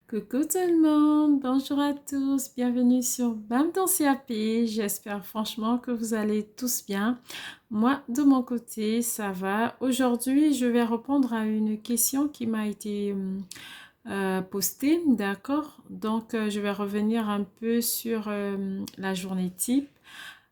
Coucou tout le monde, bonjour à tous, bienvenue sur Bam dans CAP. J'espère franchement que vous allez tous bien. Moi, de mon côté, ça va. Aujourd'hui, je vais répondre à une question qui m'a été postée, d'accord? Donc, je vais revenir un peu sur la journée type.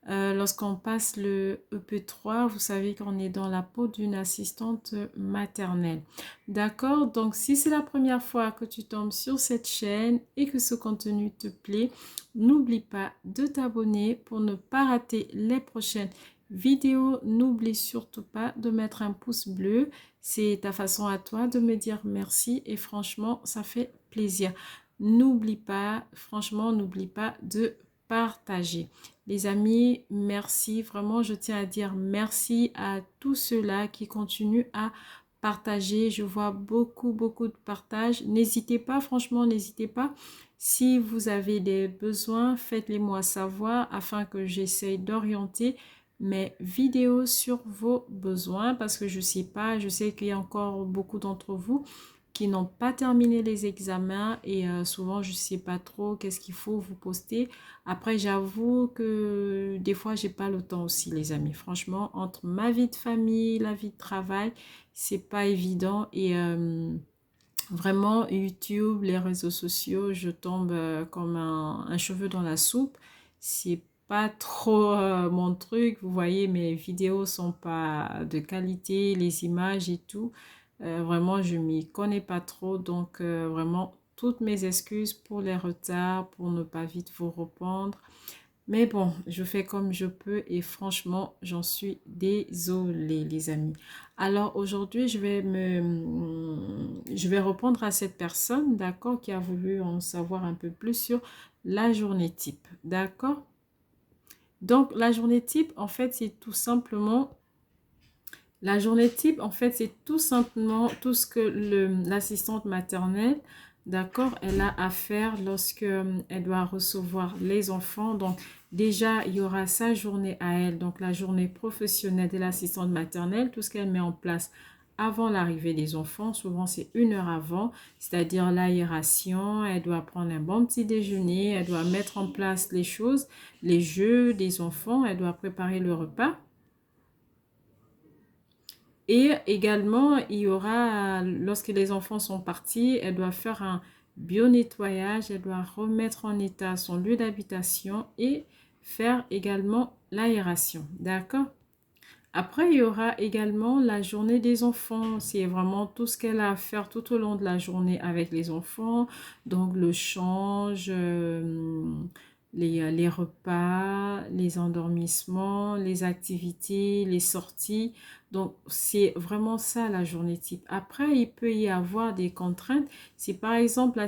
Lorsqu'on passe le EP3, vous savez qu'on est dans la peau d'une assistante maternelle. D'accord? Donc, si c'est la première fois que tu tombes sur cette chaîne et que ce contenu te plaît, n'oublie pas de t'abonner pour ne pas rater les prochaines vidéos. N'oublie surtout pas de mettre un pouce bleu. C'est ta façon à toi de me dire merci et franchement, ça fait plaisir. N'oublie pas, franchement, n'oublie pas de partager. Les amis, merci. Vraiment, je tiens à dire merci à tous ceux-là qui continuent à partager. Je vois beaucoup de partages. N'hésitez pas, franchement, n'hésitez pas. Si vous avez des besoins, faites-les moi savoir afin que j'essaye d'orienter mes vidéos sur vos besoins parce que je sais pas, je sais qu'il y a encore beaucoup d'entre vous qui n'ont pas terminé les examens et souvent je sais pas trop qu'est-ce qu'il faut vous poster. Après, j'avoue que des fois, j'ai pas le temps aussi, les amis. Franchement, entre ma vie de famille, la vie de travail, c'est pas évident. Et vraiment, YouTube, les réseaux sociaux, je tombe comme un cheveu dans la soupe. C'est pas trop mon truc. Vous voyez, mes vidéos sont pas de qualité, les images et tout. Vraiment, je m'y connais pas trop. Donc, vraiment, toutes mes excuses pour les retards, pour ne pas vite vous répondre. Mais bon, je fais comme je peux et franchement, j'en suis désolée, les amis. Alors aujourd'hui, je vais répondre à cette personne, d'accord, qui a voulu en savoir un peu plus sur la journée type, d'accord? Donc, la journée type, en fait, c'est tout simplement la journée type, en fait, c'est tout simplement tout ce que l'assistante maternelle, d'accord, elle a à faire lorsque elle doit recevoir les enfants. Donc, déjà, il y aura sa journée à elle, donc la journée professionnelle de l'assistante maternelle, tout ce qu'elle met en place avant l'arrivée des enfants. Souvent, c'est 1 heure avant, c'est-à-dire l'aération. Elle doit prendre un bon petit déjeuner, elle doit mettre en place les choses, les jeux des enfants, elle doit préparer le repas. Et également, il y aura, lorsque les enfants sont partis, elle doit faire un bio-nettoyage, elle doit remettre en état son lieu d'habitation et faire également l'aération. D'accord? Après, il y aura également la journée des enfants. C'est vraiment tout ce qu'elle a à faire tout au long de la journée avec les enfants. Donc, le change, les repas, les endormissements, les activités, les sorties. Donc, c'est vraiment ça la journée type. Après, il peut y avoir des contraintes. Si par exemple,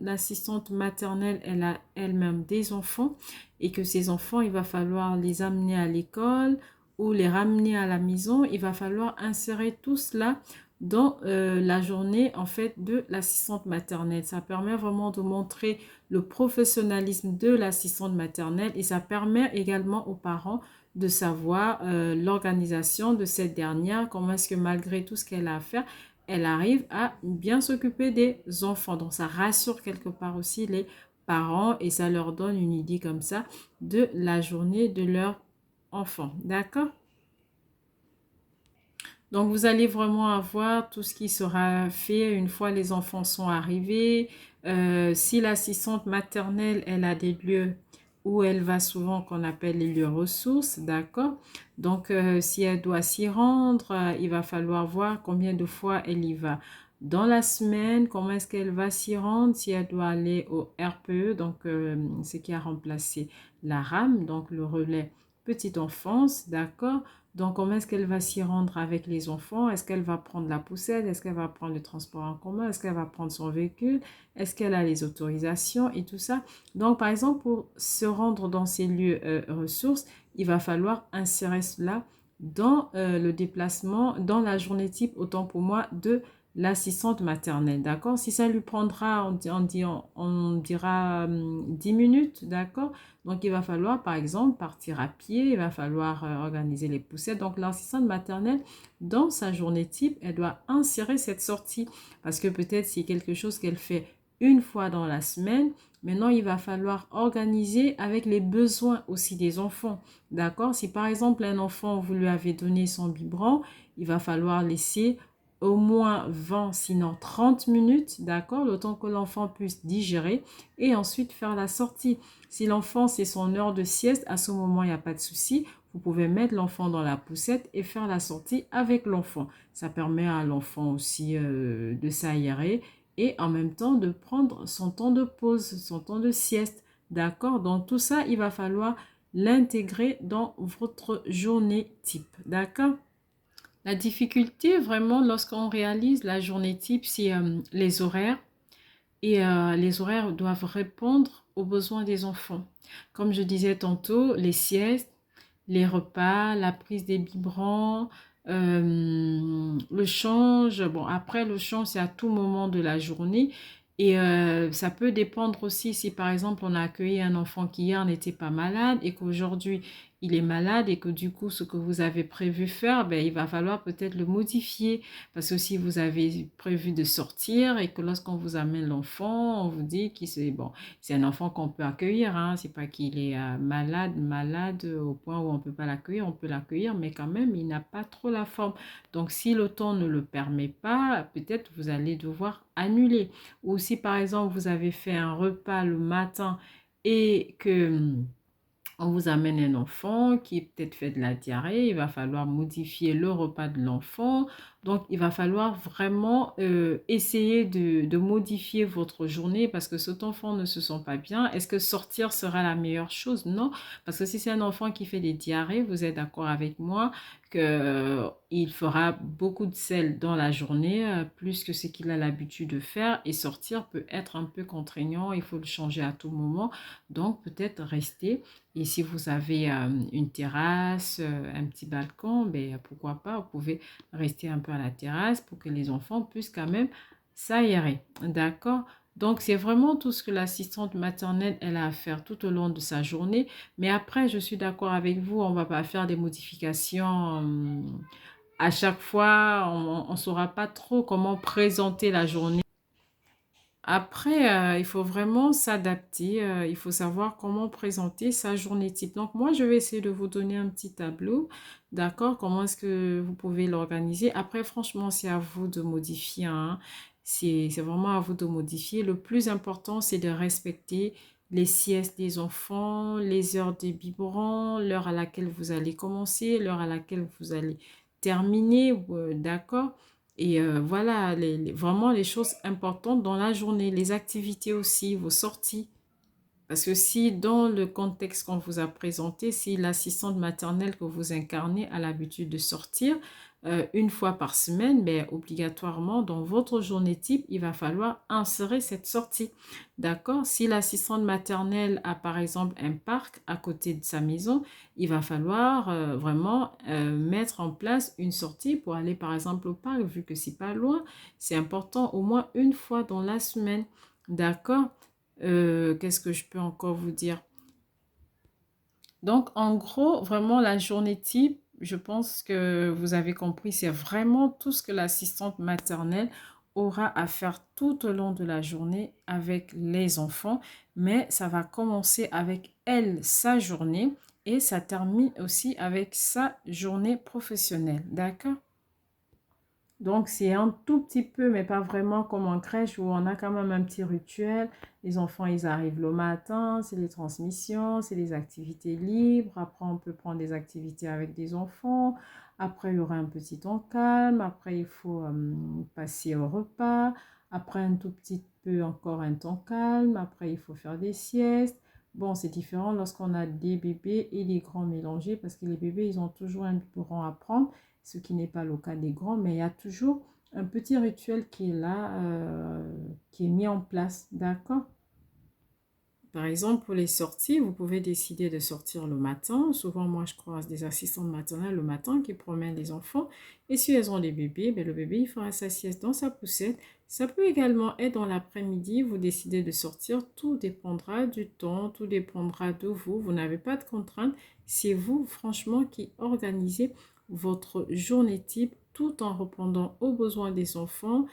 l'assistante maternelle, elle a elle-même des enfants et que ces enfants, il va falloir les amener à l'école ou les ramener à la maison, il va falloir insérer tout cela dans la journée en fait de l'assistante maternelle. Ça permet vraiment de montrer le professionnalisme de l'assistante maternelle et ça permet également aux parents de savoir l'organisation de cette dernière, comment est-ce que malgré tout ce qu'elle a à faire, elle arrive à bien s'occuper des enfants. Donc ça rassure quelque part aussi les parents et ça leur donne une idée comme ça de la journée de leur enfant. D'accord? Donc, vous allez vraiment avoir tout ce qui sera fait une fois les enfants sont arrivés. Si l'assistante maternelle, elle a des lieux où elle va souvent qu'on appelle les lieux ressources, d'accord? Donc, si elle doit s'y rendre, il va falloir voir combien de fois elle y va. Dans la semaine, comment est-ce qu'elle va s'y rendre? Si elle doit aller au RPE, donc ce qui a remplacé la RAM, donc le relais petite enfance, d'accord? Donc, comment est-ce qu'elle va s'y rendre avec les enfants? Est-ce qu'elle va prendre la poussette? Est-ce qu'elle va prendre le transport en commun? Est-ce qu'elle va prendre son véhicule? Est-ce qu'elle a les autorisations et tout ça? Donc, par exemple, pour se rendre dans ces lieux ressources, il va falloir insérer cela dans le déplacement, dans la journée type, autant pour moi, de l'assistante maternelle, d'accord? Si ça lui prendra, on dira 10 minutes, d'accord? Donc, il va falloir, par exemple, partir à pied, il va falloir organiser les poussettes. Donc, l'assistante maternelle, dans sa journée type, elle doit insérer cette sortie parce que peut-être c'est quelque chose qu'elle fait une fois dans la semaine. Maintenant, il va falloir organiser avec les besoins aussi des enfants. D'accord? Si par exemple un enfant, vous lui avez donné son biberon, il va falloir laisser au moins 20, sinon 30 minutes, d'accord? Le temps que l'enfant puisse digérer et ensuite faire la sortie. Si l'enfant, c'est son heure de sieste, à ce moment, il n'y a pas de souci. Vous pouvez mettre l'enfant dans la poussette et faire la sortie avec l'enfant. Ça permet à l'enfant aussi de s'aérer et en même temps de prendre son temps de pause, son temps de sieste. D'accord? Donc tout ça, il va falloir l'intégrer dans votre journée type. D'accord? La difficulté vraiment lorsqu'on réalise la journée type, c'est les horaires. Et les horaires doivent répondre aux besoins des enfants. Comme je disais tantôt, les siestes, les repas, la prise des biberons, le change. Bon, après, le change, c'est à tout moment de la journée. Et ça peut dépendre aussi si, par exemple, on a accueilli un enfant qui hier n'était pas malade et qu'aujourd'hui, il est malade et que du coup, ce que vous avez prévu faire, ben, il va falloir peut-être le modifier. Parce que si vous avez prévu de sortir et que lorsqu'on vous amène l'enfant, on vous dit qu'il c'est bon, c'est un enfant qu'on peut accueillir, hein. C'est pas qu'il est malade au point où on peut pas l'accueillir, on peut l'accueillir, mais quand même, il n'a pas trop la forme. Donc, si le temps ne le permet pas, peut-être vous allez devoir annuler. Ou si, par exemple, vous avez fait un repas le matin et que on vous amène un enfant qui peut-être fait de la diarrhée, il va falloir modifier le repas de l'enfant. Donc, il va falloir vraiment essayer de modifier votre journée parce que cet enfant ne se sent pas bien. Est-ce que sortir sera la meilleure chose? Non, parce que si c'est un enfant qui fait des diarrhées, vous êtes d'accord avec moi qu'il fera beaucoup de sel dans la journée, plus que ce qu'il a l'habitude de faire. Et sortir peut être un peu contraignant, il faut le changer à tout moment. Donc, peut-être rester. Et si vous avez une terrasse, un petit balcon, ben, pourquoi pas, vous pouvez rester un peu à la terrasse pour que les enfants puissent quand même s'aérer. D'accord? Donc, c'est vraiment tout ce que l'assistante maternelle, elle a à faire tout au long de sa journée. Mais après, je suis d'accord avec vous, on ne va pas faire des modifications à chaque fois. On ne saura pas trop comment présenter la journée. Après, il faut vraiment s'adapter, il faut savoir comment présenter sa journée type. Donc, moi, je vais essayer de vous donner un petit tableau, d'accord? Comment est-ce que vous pouvez l'organiser? Après, franchement, c'est à vous de modifier, hein. C'est vraiment à vous de modifier. Le plus important, c'est de respecter les siestes des enfants, les heures des biberons, l'heure à laquelle vous allez commencer, l'heure à laquelle vous allez terminer, d'accord? Et voilà, vraiment les choses importantes dans la journée, les activités aussi, vos sorties. Parce que si dans le contexte qu'on vous a présenté, si l'assistante maternelle que vous incarnez a l'habitude de sortir une fois par semaine, ben, obligatoirement dans votre journée type, il va falloir insérer cette sortie. D'accord? Si l'assistante maternelle a par exemple un parc à côté de sa maison, il va falloir vraiment mettre en place une sortie pour aller par exemple au parc, vu que c'est pas loin. C'est important au moins une fois dans la semaine. D'accord? Qu'est-ce que je peux encore vous dire? Donc, en gros, vraiment, la journée type, je pense que vous avez compris, c'est vraiment tout ce que l'assistante maternelle aura à faire tout au long de la journée avec les enfants. Mais ça va commencer avec elle, sa journée, et ça termine aussi avec sa journée professionnelle. D'accord? Donc, c'est un tout petit peu, mais pas vraiment comme en crèche où on a quand même un petit rituel. Les enfants, ils arrivent le matin, c'est les transmissions, c'est les activités libres. Après, on peut prendre des activités avec des enfants. Après, il y aura un petit temps calme. Après, il faut passer au repas. Après, un tout petit peu encore un temps calme. Après, il faut faire des siestes. Bon, c'est différent lorsqu'on a des bébés et des grands mélangés parce que les bébés, ils ont toujours un biberon à prendre, ce qui n'est pas le cas des grands, mais il y a toujours un petit rituel qui est là, qui est mis en place, d'accord? Par exemple, pour les sorties, vous pouvez décider de sortir le matin. Souvent, moi, je croise des assistantes maternelles le matin qui promènent les enfants. Et si elles ont des bébés, ben, le bébé, il fera sa sieste dans sa poussette. Ça peut également être dans l'après-midi, vous décidez de sortir. Tout dépendra du temps, tout dépendra de vous. Vous n'avez pas de contraintes. C'est vous, franchement, qui organisez votre journée type tout en répondant aux besoins des enfants,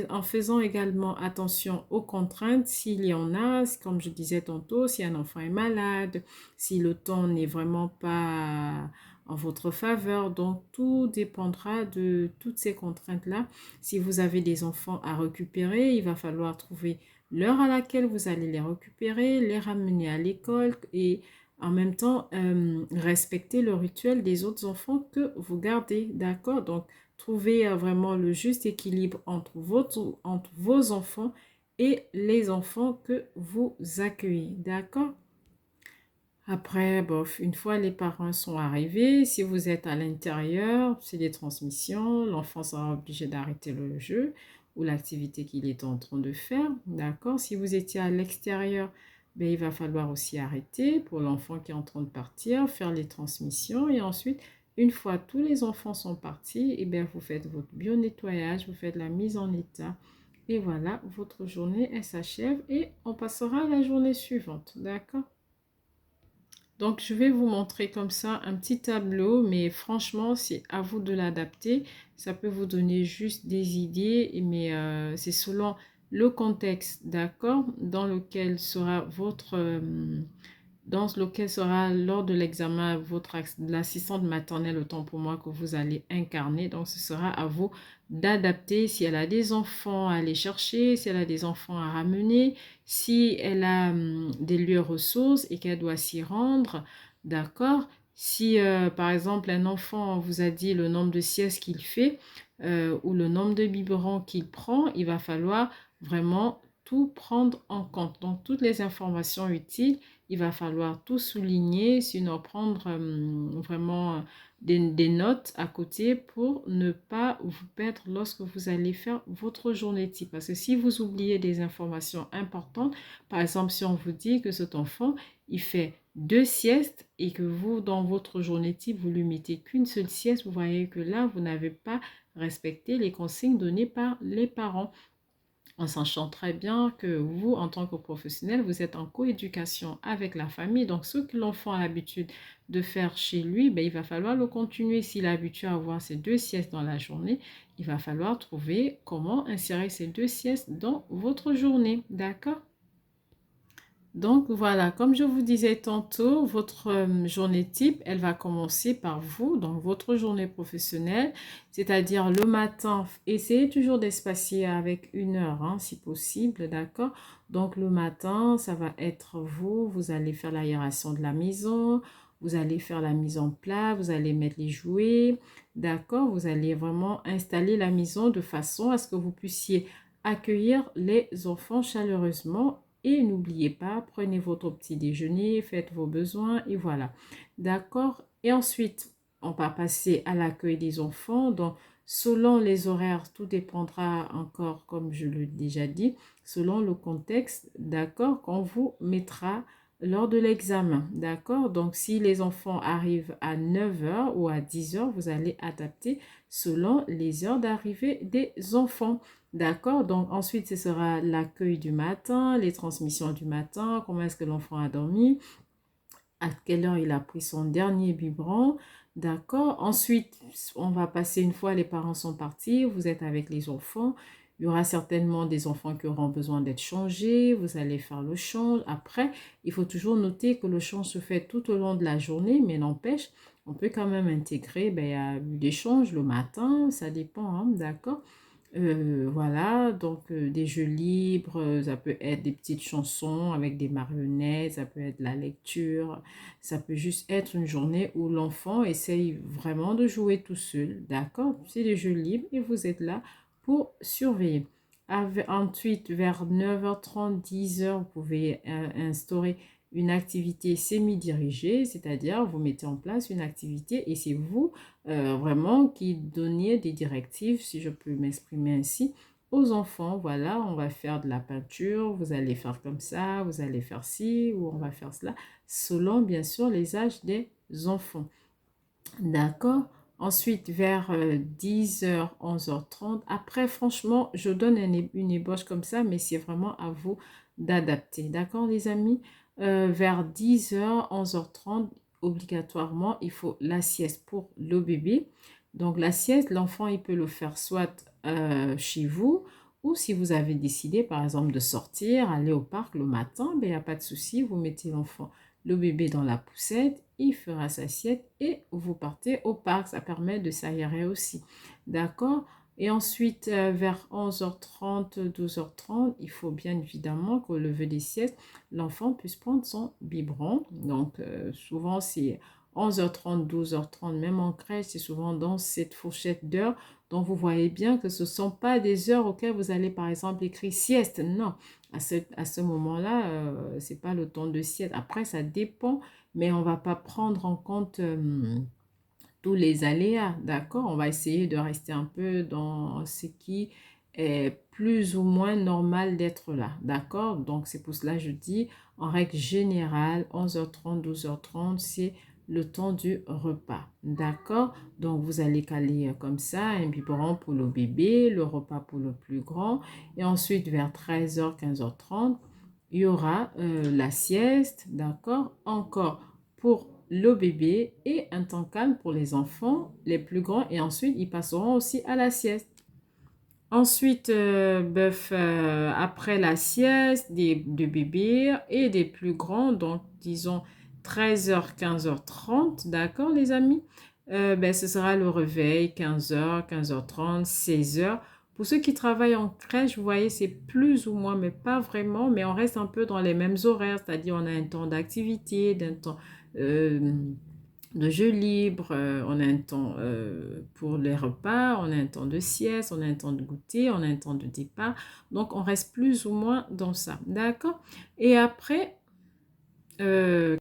en faisant également attention aux contraintes s'il y en a, comme je disais tantôt, si un enfant est malade, si le temps n'est vraiment pas en votre faveur. Donc, tout dépendra de toutes ces contraintes-là. Si vous avez des enfants à récupérer, il va falloir trouver l'heure à laquelle vous allez les récupérer, les ramener à l'école et en même temps respecter le rituel des autres enfants que vous gardez. D'accord? Donc, trouver vraiment le juste équilibre entre vos enfants et les enfants que vous accueillez. D'accord? Après, bof, une fois les parents sont arrivés, si vous êtes à l'intérieur, c'est des transmissions, l'enfant sera obligé d'arrêter le jeu ou l'activité qu'il est en train de faire, d'accord? Si vous étiez à l'extérieur, ben, il va falloir aussi arrêter pour l'enfant qui est en train de partir, faire les transmissions et ensuite, une fois tous les enfants sont partis, et bien, vous faites votre bio-nettoyage, vous faites la mise en état et voilà, votre journée, elle s'achève et on passera à la journée suivante, d'accord? Donc, je vais vous montrer comme ça un petit tableau, mais franchement, c'est à vous de l'adapter. Ça peut vous donner juste des idées, mais c'est selon le contexte, d'accord, dans lequel sera dans lequel sera lors de l'examen l'assistante maternelle, autant pour moi, que vous allez incarner. Donc, ce sera à vous d'adapter si elle a des enfants à aller chercher, si elle a des enfants à ramener, si elle a des lieux ressources et qu'elle doit s'y rendre, d'accord? Si, par exemple, un enfant vous a dit le nombre de siestes qu'il fait ou le nombre de biberons qu'il prend, il va falloir vraiment tout prendre en compte. Donc, toutes les informations utiles, il va falloir tout souligner, sinon prendre vraiment des notes à côté pour ne pas vous perdre lorsque vous allez faire votre journée type. Parce que si vous oubliez des informations importantes, par exemple, si on vous dit que cet enfant, il fait 2 siestes et que vous, dans votre journée type, vous lui mettez qu'une seule sieste, vous voyez que là, vous n'avez pas respecté les consignes données par les parents en sachant très bien que vous, en tant que professionnel, vous êtes en coéducation avec la famille. Donc, ce que l'enfant a l'habitude de faire chez lui, ben, il va falloir le continuer. S'il est habitué à avoir ses 2 siestes dans la journée, il va falloir trouver comment insérer ces 2 siestes dans votre journée. D'accord? Donc voilà, comme je vous disais tantôt, votre journée type, elle va commencer par vous, donc votre journée professionnelle, c'est-à-dire le matin. Essayez toujours d'espacer avec 1 heure, hein, si possible, d'accord? Donc le matin, ça va être vous, vous allez faire l'aération de la maison, vous allez faire la mise en plat, vous allez mettre les jouets, d'accord? Vous allez vraiment installer la maison de façon à ce que vous puissiez accueillir les enfants chaleureusement et n'oubliez pas, prenez votre petit déjeuner, faites vos besoins et voilà. D'accord? Et ensuite, on va passer à l'accueil des enfants. Donc, selon les horaires, tout dépendra encore, comme je l'ai déjà dit, selon le contexte, d'accord, qu'on vous mettra lors de l'examen. D'accord? Donc, si les enfants arrivent à 9 heures ou à 10 heures, vous allez adapter selon les heures d'arrivée des enfants. D'accord, donc ensuite ce sera l'accueil du matin, les transmissions du matin, comment est-ce que l'enfant a dormi, à quelle heure il a pris son dernier biberon. D'accord, ensuite on va passer une fois les parents sont partis, vous êtes avec les enfants. Il y aura certainement des enfants qui auront besoin d'être changés, vous allez faire le change. Après, il faut toujours noter que le change se fait tout au long de la journée, mais n'empêche, on peut quand même intégrer des changes le matin, ça dépend, hein, d'accord? Voilà, donc des jeux libres, ça peut être des petites chansons avec des marionnettes, ça peut être la lecture, ça peut juste être une journée où l'enfant essaye vraiment de jouer tout seul, d'accord? C'est des jeux libres et vous êtes là pour surveiller. Ensuite, vers 9h30, 10 heures, vous pouvez instaurer une activité semi-dirigée, c'est-à-dire vous mettez en place une activité et c'est vous vraiment qui donniez des directives, si je peux m'exprimer ainsi, aux enfants. Voilà, on va faire de la peinture, vous allez faire comme ça, vous allez faire ci ou on va faire cela, selon bien sûr les âges des enfants. D'accord? Ensuite, vers 10 heures, 11h30. Après, franchement, je donne une ébauche comme ça, mais c'est vraiment à vous d'adapter. D'accord, les amis? Vers 10 heures, 11h30, obligatoirement, il faut la sieste pour le bébé. Donc la sieste, l'enfant, il peut le faire soit chez vous, ou si vous avez décidé, par exemple, de sortir, aller au parc le matin, ben, il n'y a pas de souci, vous mettez le bébé dans la poussette, il fera sa sieste et vous partez au parc. Ça permet de s'aérer aussi. D'accord? Et ensuite, vers 11h30, 12h30, il faut bien évidemment qu'au lever des siestes, l'enfant puisse prendre son biberon. Donc, souvent, c'est 11h30, 12h30, même en crèche, c'est souvent dans cette fourchette d'heures. Donc, vous voyez bien que ce ne sont pas des heures auxquelles vous allez, par exemple, écrire sieste. Non, à ce moment-là, ce n'est pas le temps de sieste. Après, ça dépend, mais on ne va pas prendre en compte tous les aléas, d'accord? On va essayer de rester un peu dans ce qui est plus ou moins normal d'être là, d'accord? Donc, c'est pour cela que je dis, en règle générale, 11h30, 12h30, c'est le temps du repas, d'accord? Donc, vous allez caler comme ça un biberon pour le bébé, le repas pour le plus grand, et ensuite, vers 13h, 15h30, il y aura la sieste, d'accord? Encore pour le bébé et un temps calme pour les enfants, les plus grands, et ensuite ils passeront aussi à la sieste. Ensuite, après la sieste des bébés et des plus grands, donc disons 13h, 15h30, d'accord les amis? Ce sera le réveil, 15h, 15h30, 16h. Pour ceux qui travaillent en crèche, vous voyez, c'est plus ou moins, mais pas vraiment, mais on reste un peu dans les mêmes horaires, c'est-à-dire on a un temps d'activité, d'un temps euh, de jeu libre, on a un temps pour les repas, on a un temps de sieste, on a un temps de goûter, on a un temps de départ. Donc, on reste plus ou moins dans ça. D'accord? Et après, euh,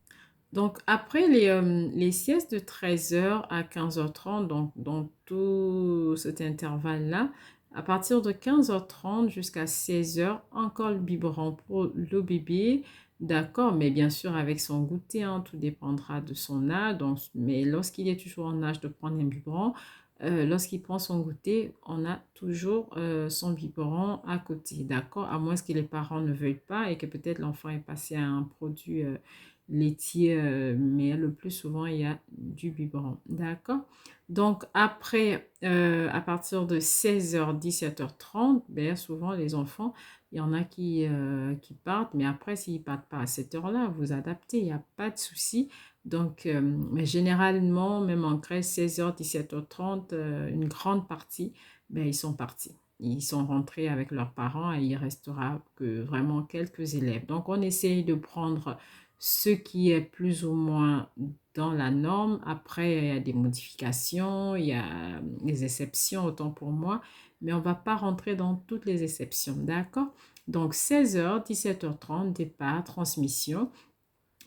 après les siestes de 13h à 15h30, donc dans tout cet intervalle-là, à partir de 15h30 jusqu'à 16h, encore le biberon pour le bébé, d'accord, mais bien sûr avec son goûter, hein, tout dépendra de son âge, donc, mais lorsqu'il est toujours en âge de prendre un biberon, lorsqu'il prend son goûter, on a toujours son biberon à côté, d'accord, à moins que les parents ne veuillent pas et que peut-être l'enfant est passé à un produit laitier, mais le plus souvent, il y a du biberon. D'accord? Donc, après, à partir de 16h, 17h30, ben, souvent, les enfants, il y en a qui partent, mais après, s'ils ne partent pas à cette heure-là, vous adaptez, il n'y a pas de souci. Donc, mais généralement, même en crèche, 16h, 17h30, une grande partie, ben, ils sont partis. Ils sont rentrés avec leurs parents et il restera que vraiment quelques élèves. Donc, on essaye de prendre ce qui est plus ou moins dans la norme. Après, il y a des modifications, il y a des exceptions, autant pour moi, mais on ne va pas rentrer dans toutes les exceptions, d'accord? Donc, 16h, 17h30, départ, transmission.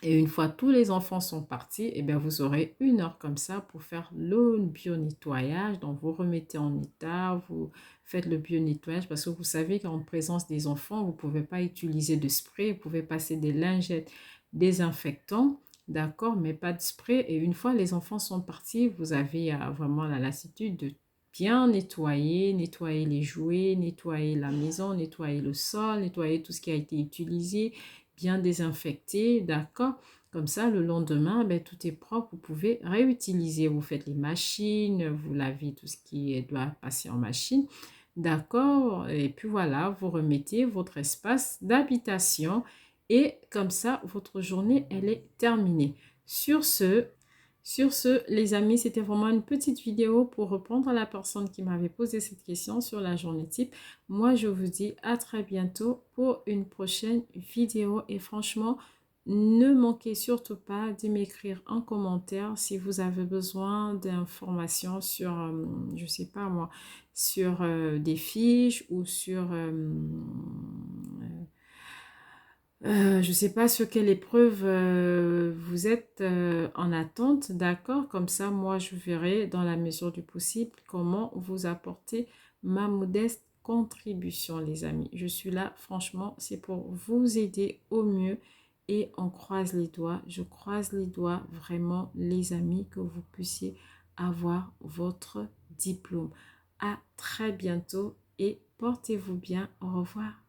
Et une fois tous les enfants sont partis, eh bien, vous aurez 1 heure comme ça pour faire le bio-nettoyage. Donc, vous remettez en état, vous faites le bio-nettoyage parce que vous savez qu'en présence des enfants, vous ne pouvez pas utiliser de spray, vous pouvez passer des lingettes désinfectants, d'accord, mais pas de spray. Et une fois les enfants sont partis, vous avez vraiment la lassitude de bien nettoyer, nettoyer les jouets, nettoyer la maison, nettoyer le sol, nettoyer tout ce qui a été utilisé, bien désinfecté, d'accord? Comme ça, le lendemain, ben, tout est propre, vous pouvez réutiliser. Vous faites les machines, vous lavez tout ce qui doit passer en machine, d'accord? Et puis voilà, vous remettez votre espace d'habitation et comme ça, votre journée, elle est terminée. Sur ce, les amis, c'était vraiment une petite vidéo pour répondre à la personne qui m'avait posé cette question sur la journée type. Moi, je vous dis à très bientôt pour une prochaine vidéo. Et franchement, ne manquez surtout pas de m'écrire en commentaire si vous avez besoin d'informations sur, je sais pas moi, sur des fiches ou sur je ne sais pas sur quelle épreuve vous êtes en attente, d'accord? Comme ça, moi, je verrai dans la mesure du possible comment vous apporter ma modeste contribution, les amis. Je suis là, franchement, c'est pour vous aider au mieux et on croise les doigts. Je croise les doigts vraiment, les amis, que vous puissiez avoir votre diplôme. À très bientôt et portez-vous bien. Au revoir.